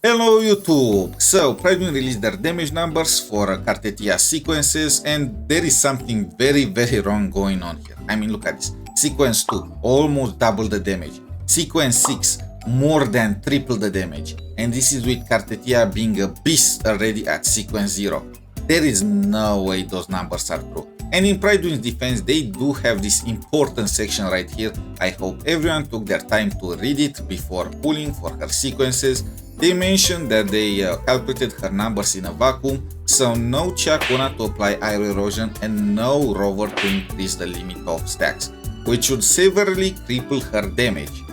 Hello YouTube! So, Prydwen released their damage numbers for Cartethyia sequences, and there is something very wrong going on here. I mean, look at this. Sequence 2, almost double the damage. Sequence 6, more than triple the damage. And this is with Cartethyia being a beast already at sequence 0. There is no way those numbers are true. And in Prydwen's defense, they do have this important section right here. I hope everyone took their time to read it before pulling for her sequences. They mentioned that they calculated her numbers in a vacuum, so no Ciaccona to apply aero erosion and no rover to increase the limit of stacks, which would severely cripple her damage.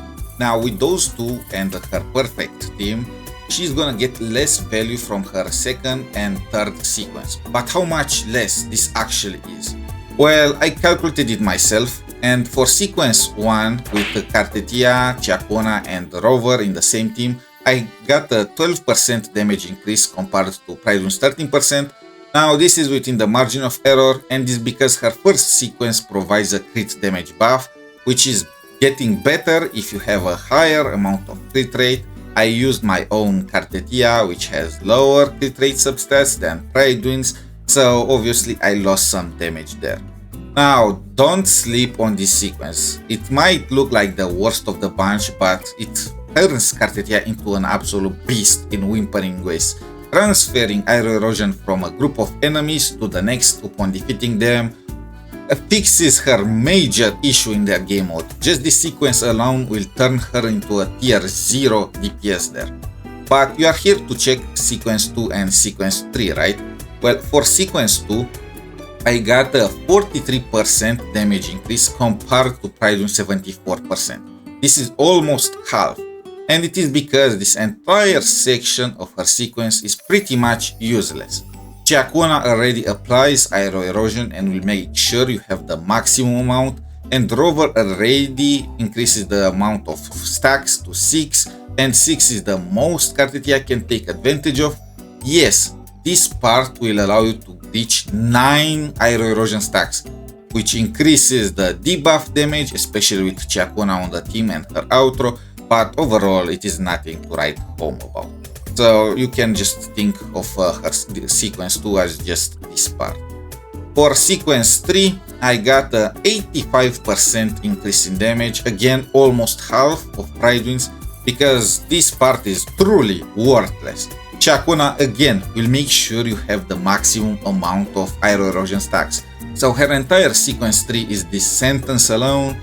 Now with those two and her perfect team, she's gonna get less value from her second and third sequence. But how much less this actually is? Well, I calculated it myself, and for sequence 1 with Cartethyia, Ciaccona and Rover in the same team, I got a 12% damage increase compared to Prydwen's 13%. Now this is within the margin of error, and this is because her first sequence provides a crit damage buff, which is getting better if you have a higher amount of crit rate. I used my own Cartethyia, which has lower crit rate substats than Prydwen's, so obviously I lost some damage there. Now, don't sleep on this sequence. It might look like the worst of the bunch, but it turns Cartethyia into an absolute beast in whimpering ways, transferring aero erosion from a group of enemies to the next upon defeating them. Fixes her major issue in their game mode. Just this sequence alone will turn her into a tier 0 DPS there. But you are here to check sequence 2 and sequence 3, right? Well, for sequence 2, I got a 43% damage increase compared to Prydwen's 74%. This is almost half. And it is because this entire section of her sequence is pretty much useless. Ciaccona already applies aero erosion and will make sure you have the maximum amount, and Rover already increases the amount of stacks to 6, and 6 is the most Cartethyia can take advantage of. Yes, this part will allow you to reach 9 aero erosion stacks, which increases the debuff damage, especially with Ciaccona on the team and her outro. But overall, it is nothing to write home about. So you can just think of her sequence 2 as just this part. For sequence 3, I got a 85% increase in damage, again almost half of Prydwen's, because this part is truly worthless. Ciaccona again will make sure you have the maximum amount of aero erosion stacks. So her entire sequence 3 is this sentence alone,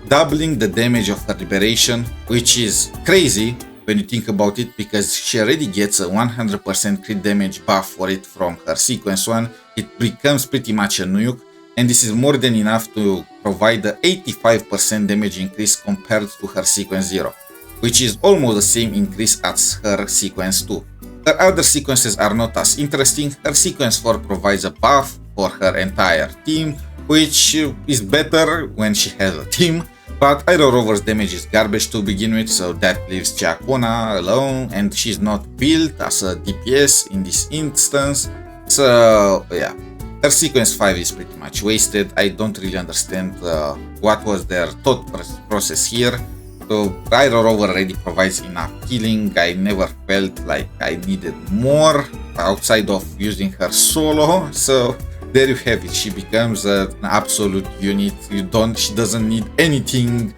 doubling the damage of her liberation, which is crazy when you think about it, because she already gets a 100% crit damage buff for it from her sequence 1. It becomes pretty much a nuke, and this is more than enough to provide the 85% damage increase compared to her sequence 0, which is almost the same increase as her sequence 2. Her other sequences are not as interesting. Her sequence 4 provides a buff for her entire team, which is better when she has a team. But Aero Rover's damage is garbage to begin with, so that leaves Ciaccona alone, and she's not built as a DPS in this instance. So yeah, her sequence 5 is pretty much wasted. I don't really understand what was their thought process here. So Aero Rover already provides enough killing. I never felt like I needed more outside of using her solo. So there you have it. She becomes an absolute unit. She doesn't need anything.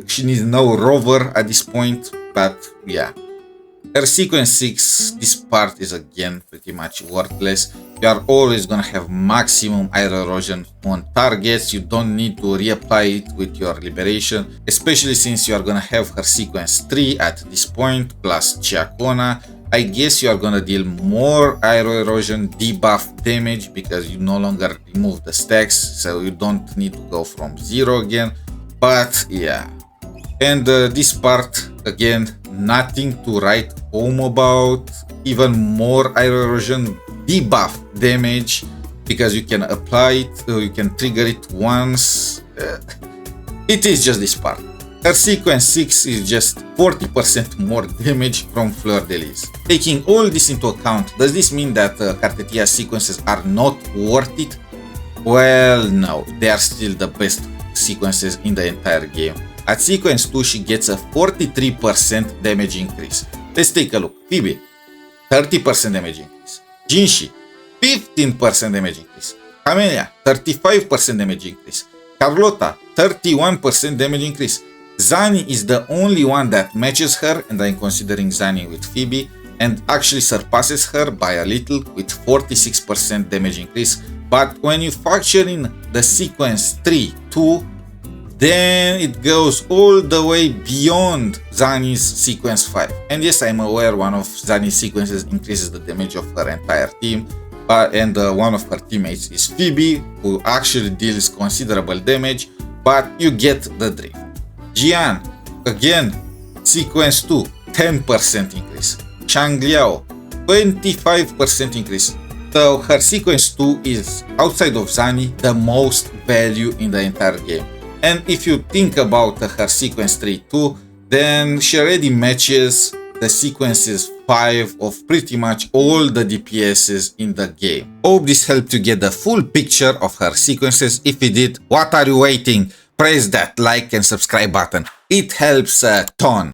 She needs no rover at this point. But yeah, her sequence 6, this part is again pretty much worthless. You are always gonna have maximum aero erosion on targets. You don't need to reapply it with your liberation, especially since you are gonna have her sequence 3 at this point plus Ciaccona. I guess you are gonna deal more aero erosion debuff damage because you no longer remove the stacks, so you don't need to go from 0 again. But yeah, and this part again, nothing to write home about. Even more aero erosion debuff damage because you can apply it, you can trigger it once. It is just this part. Her sequence 6 is just 40% more damage from Fleur de Lis. Taking all this into account, does this mean that Cartethyia sequences are not worth it? Well, no, they are still the best sequences in the entire game. At sequence 2, she gets a 43% damage increase, Let's take a look. 𝗶𝗵, 30% damage increase. 𝗖cie, 15% damage increase. Camellia, 35% damage increase. Carlotta, 31% damage increase. 𝗖cie is the only one that matches her, and I'm considering 𝗖cie with 𝗶𝗵, and actually surpasses her by a little with 46% damage increase. But when you factor in the sequence 3, 2, then it goes all the way beyond 𝗖cie's sequence 5. And yes, I'm aware one of 𝗖cie's sequences increases the damage of her entire team, and one of her teammates is 𝗶𝗵, who actually deals considerable damage, but you get the drift. Jian, again, sequence 2, 10% increase. Changliao, 25% increase. So her sequence 2 is, outside of 𝗖cie, the most value in the entire game. And if you think about her sequence 3 too, then she already matches the sequences 5 of pretty much all the DPSs in the game. Hope this helped you get the full picture of her sequences. If it did, what are you waiting? Press that like and subscribe button. It helps a ton.